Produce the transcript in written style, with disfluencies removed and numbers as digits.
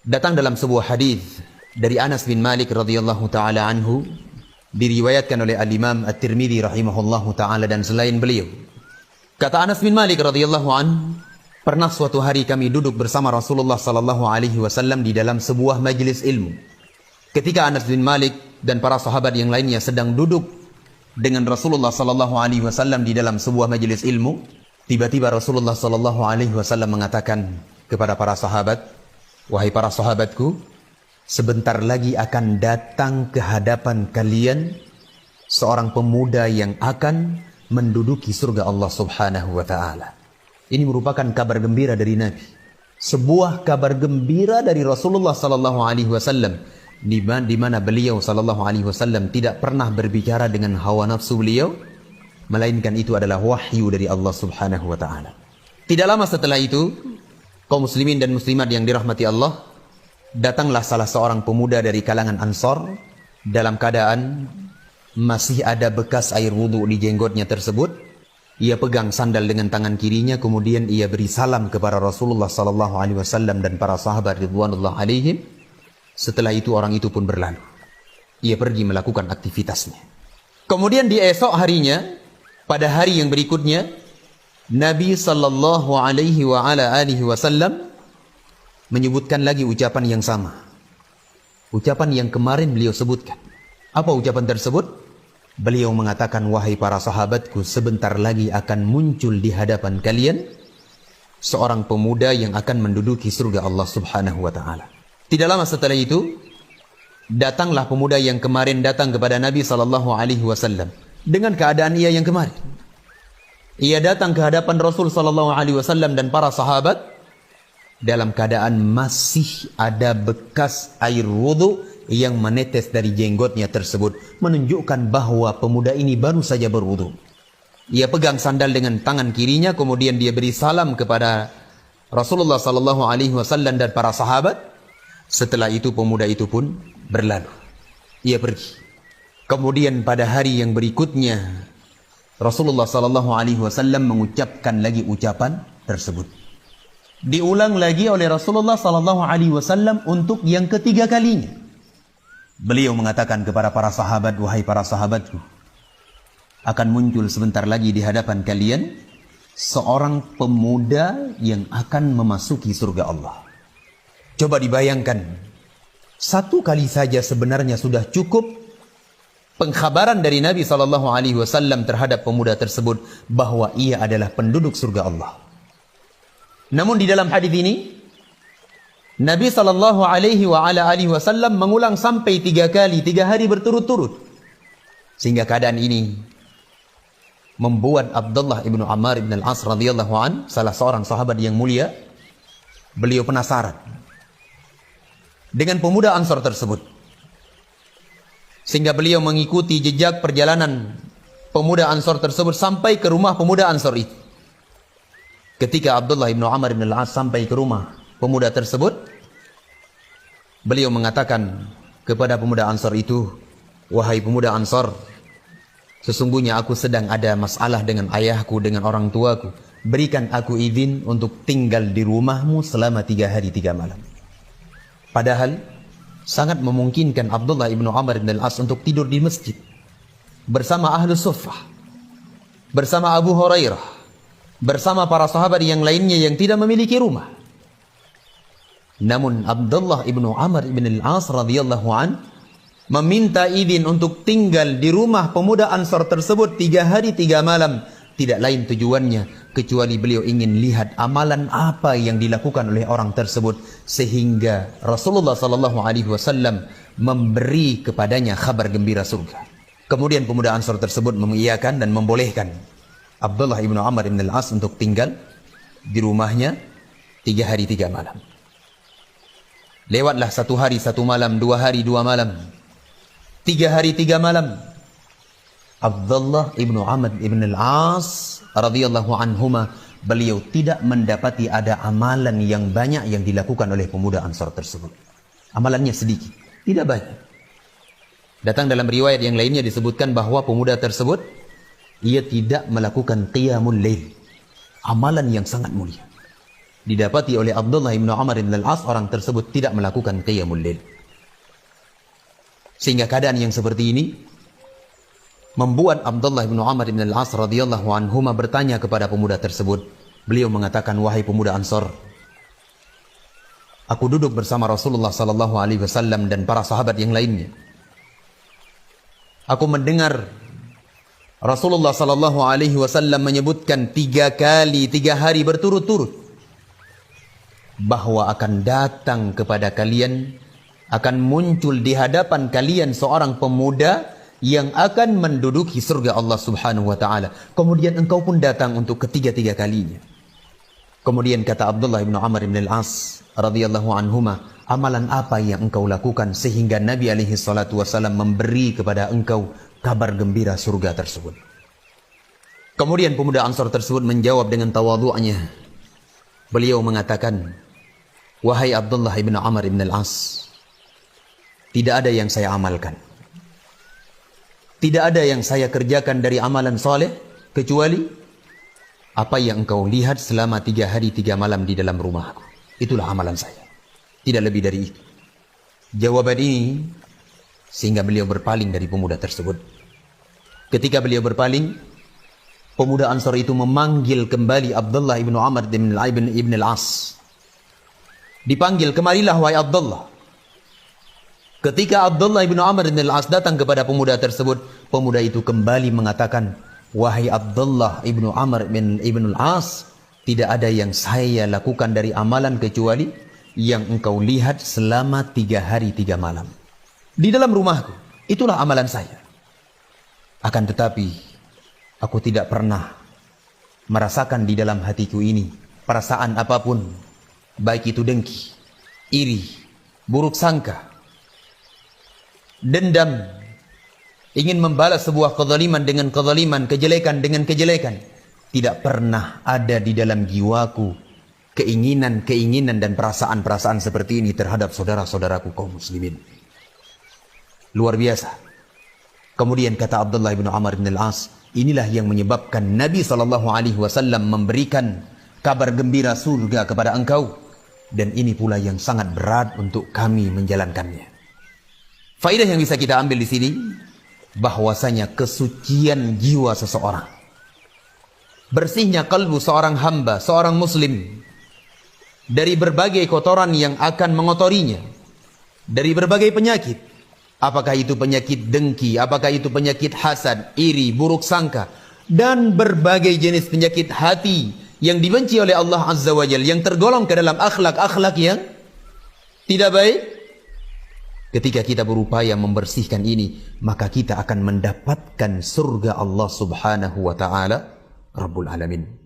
Datang dalam sebuah hadis dari Anas bin Malik radhiyallahu taala anhu, diriwayatkan oleh Al-Imam At-Tirmidzi rahimahullahu taala dan selain beliau. Kata Anas bin Malik radhiyallahu anhu, pernah suatu hari kami duduk bersama Rasulullah sallallahu alaihi wasallam di dalam sebuah majelis ilmu. Ketika Anas bin Malik dan para sahabat yang lainnya sedang duduk dengan Rasulullah sallallahu alaihi wasallam di dalam sebuah majelis ilmu, tiba-tiba Rasulullah sallallahu alaihi wasallam mengatakan kepada para sahabat, "Wahai para sahabatku, sebentar lagi akan datang ke hadapan kalian seorang pemuda yang akan menduduki surga Allah Subhanahu wa taala." Ini merupakan kabar gembira dari Nabi. Sebuah kabar gembira dari Rasulullah sallallahu alaihi wasallam di mana beliau sallallahu alaihi wasallam tidak pernah berbicara dengan hawa nafsu beliau, melainkan itu adalah wahyu dari Allah Subhanahu wa taala. Tidak lama setelah itu, kaum muslimin dan muslimat yang dirahmati Allah, datanglah salah seorang pemuda dari kalangan Ansor dalam keadaan masih ada bekas air wudhu di jenggotnya tersebut. Ia pegang sandal dengan tangan kirinya, kemudian ia beri salam kepada Rasulullah sallallahu alaihi wasallam dan para sahabat ridwanullah alaihim. Setelah itu orang itu pun berlalu. Ia pergi melakukan aktivitasnya. Kemudian di esok harinya, pada hari yang berikutnya, Nabi sallallahu alaihi wa ala alihi wasallam menyebutkan lagi ucapan yang sama. Ucapan yang kemarin beliau sebutkan. Apa ucapan tersebut? Beliau mengatakan, "Wahai para sahabatku, sebentar lagi akan muncul di hadapan kalian seorang pemuda yang akan menduduki surga Allah Subhanahu wa taala." Tidak lama setelah itu, datanglah pemuda yang kemarin datang kepada Nabi sallallahu alaihi wasallam dengan keadaan ia yang kemarin. Ia datang ke hadapan Rasul sallallahu alaihi wasallam dan para sahabat dalam keadaan masih ada bekas air wudhu yang menetes dari jenggotnya tersebut, menunjukkan bahwa pemuda ini baru saja berwudhu. Ia pegang sandal dengan tangan kirinya, kemudian dia beri salam kepada Rasulullah sallallahu alaihi wasallam dan para sahabat. Setelah itu pemuda itu pun berlalu. Ia pergi. Kemudian pada hari yang berikutnya, Rasulullah sallallahu alaihi wasallam mengucapkan lagi ucapan tersebut. Diulang lagi oleh Rasulullah sallallahu alaihi wasallam untuk yang ketiga kalinya. Beliau mengatakan kepada para sahabat, "Wahai para sahabatku, akan muncul sebentar lagi di hadapan kalian seorang pemuda yang akan memasuki surga Allah." Coba dibayangkan, satu kali saja sebenarnya sudah cukup pengkhabaran dari Nabi SAW terhadap pemuda tersebut bahwa ia adalah penduduk surga Allah. Namun di dalam hadis ini, Nabi SAW mengulang sampai 3 kali, 3 hari berturut-turut. Sehingga keadaan ini membuat Abdullah ibnu Ammar ibn al-As radhiyallahu an, salah seorang sahabat yang mulia, beliau penasaran dengan pemuda Ansor tersebut. Sehingga beliau mengikuti jejak perjalanan pemuda Ansor tersebut sampai ke rumah pemuda Ansor itu. Ketika Abdullah ibnu Ammar ibn al-As sampai ke rumah pemuda tersebut, beliau mengatakan kepada pemuda Ansor itu, "Wahai pemuda Ansor, sesungguhnya aku sedang ada masalah dengan ayahku, dengan orang tuaku. Berikan aku izin untuk tinggal di rumahmu selama 3 hari 3 malam." Padahal sangat memungkinkan Abdullah ibnu Ammar ibn al-As untuk tidur di masjid bersama Ahlus Suffah, bersama Abu Hurairah, bersama para sahabat yang lainnya yang tidak memiliki rumah. Namun Abdullah ibnu Ammar ibn al-As radhiyallahu an meminta izin untuk tinggal di rumah pemuda Ansor tersebut 3 hari 3 malam. Tidak lain tujuannya kecuali beliau ingin lihat amalan apa yang dilakukan oleh orang tersebut, sehingga Rasulullah sallallahu alaihi wasallam memberi kepadanya kabar gembira surga. Kemudian pemuda Ansor tersebut mengiyakan dan membolehkan Abdullah ibnu Ammar ibn al-As untuk tinggal di rumahnya 3 hari 3 malam. Lewatlah 1 hari 1 malam, 2 hari 2 malam, 3 hari 3 malam. Abdullah ibnu Ammar ibn al-As radhiyallahu anhuma, beliau tidak mendapati ada amalan yang banyak yang dilakukan oleh pemuda Ansor tersebut. Amalannya sedikit, tidak banyak. Datang dalam riwayat yang lainnya disebutkan bahwa pemuda tersebut, ia tidak melakukan qiyamul lail, amalan yang sangat mulia. didapati oleh Abdullah bin Umar bin Al-As, orang tersebut tidak melakukan qiyamul lail. Sehingga keadaan yang seperti ini membuat Abdullah bin Umar bin Al-As radhiyallahu anhuma bertanya kepada pemuda tersebut. Beliau mengatakan, wahai pemuda Ansor, aku duduk bersama Rasulullah sallallahu alaihi wasallam dan para sahabat yang lainnya. Aku mendengar Rasulullah sallallahu alaihi wasallam menyebutkan 3 kali 3 hari berturut-turut bahwa akan datang kepada kalian, akan muncul di hadapan kalian seorang pemuda yang akan menduduki surga Allah Subhanahu wa taala. Kemudian engkau pun datang untuk ketiga-tiga kalinya. Kemudian kata Abdullah bin Umar bin Al-As radhiyallahu anhuma, amalan apa yang engkau lakukan sehingga Nabi alaihi salatu wasallam memberi kepada engkau kabar gembira surga tersebut? Kemudian pemuda Ansar tersebut menjawab dengan tawadhu'nya. Beliau mengatakan, wahai Abdullah bin Umar bin Al-As, tidak ada yang saya amalkan, tidak ada yang saya kerjakan dari amalan soleh kecuali apa yang engkau lihat selama 3 hari 3 malam di dalam rumahku. Itulah amalan saya, tidak lebih dari itu. Jawaban ini sehingga beliau berpaling dari pemuda tersebut. Ketika beliau berpaling, pemuda Ansar itu memanggil kembali Abdullah ibn Umar ibn Al-As. Dipanggil, kemarilah wahai Abdullah. Ketika Abdullah bin Umar bin Al-As datang kepada pemuda tersebut, pemuda itu kembali mengatakan, wahai Abdullah ibnu Umar bin Al-As, tidak ada yang saya lakukan dari amalan kecuali yang engkau lihat selama 3 hari 3 malam di dalam rumahku. Itulah amalan saya. Akan tetapi aku tidak pernah merasakan di dalam hatiku ini perasaan apapun, baik itu dengki, iri, buruk sangka, dendam, ingin membalas sebuah kezaliman dengan kezaliman, kejelekan dengan kejelekan. Tidak pernah ada di dalam jiwaku keinginan-keinginan dan perasaan-perasaan seperti ini terhadap saudara-saudaraku kaum muslimin. Luar biasa. Kemudian kata Abdullah bin Umar bin Al-As, inilah yang menyebabkan Nabi SAW memberikan kabar gembira surga kepada engkau, dan ini pula yang sangat berat untuk kami menjalankannya. Faedah yang bisa kita ambil di sini, bahwasanya kesucian jiwa seseorang, bersihnya kalbu seorang hamba, seorang muslim, dari berbagai kotoran yang akan mengotorinya, dari berbagai penyakit, apakah itu penyakit dengki, apakah itu penyakit hasad, iri, buruk sangka, dan berbagai jenis penyakit hati yang dibenci oleh Allah Azza wa Jalla, yang tergolong ke dalam akhlak-akhlak yang tidak baik. Ketika kita berupaya membersihkan ini, maka kita akan mendapatkan surga Allah Subhanahu wa ta'ala Rabbul Alamin.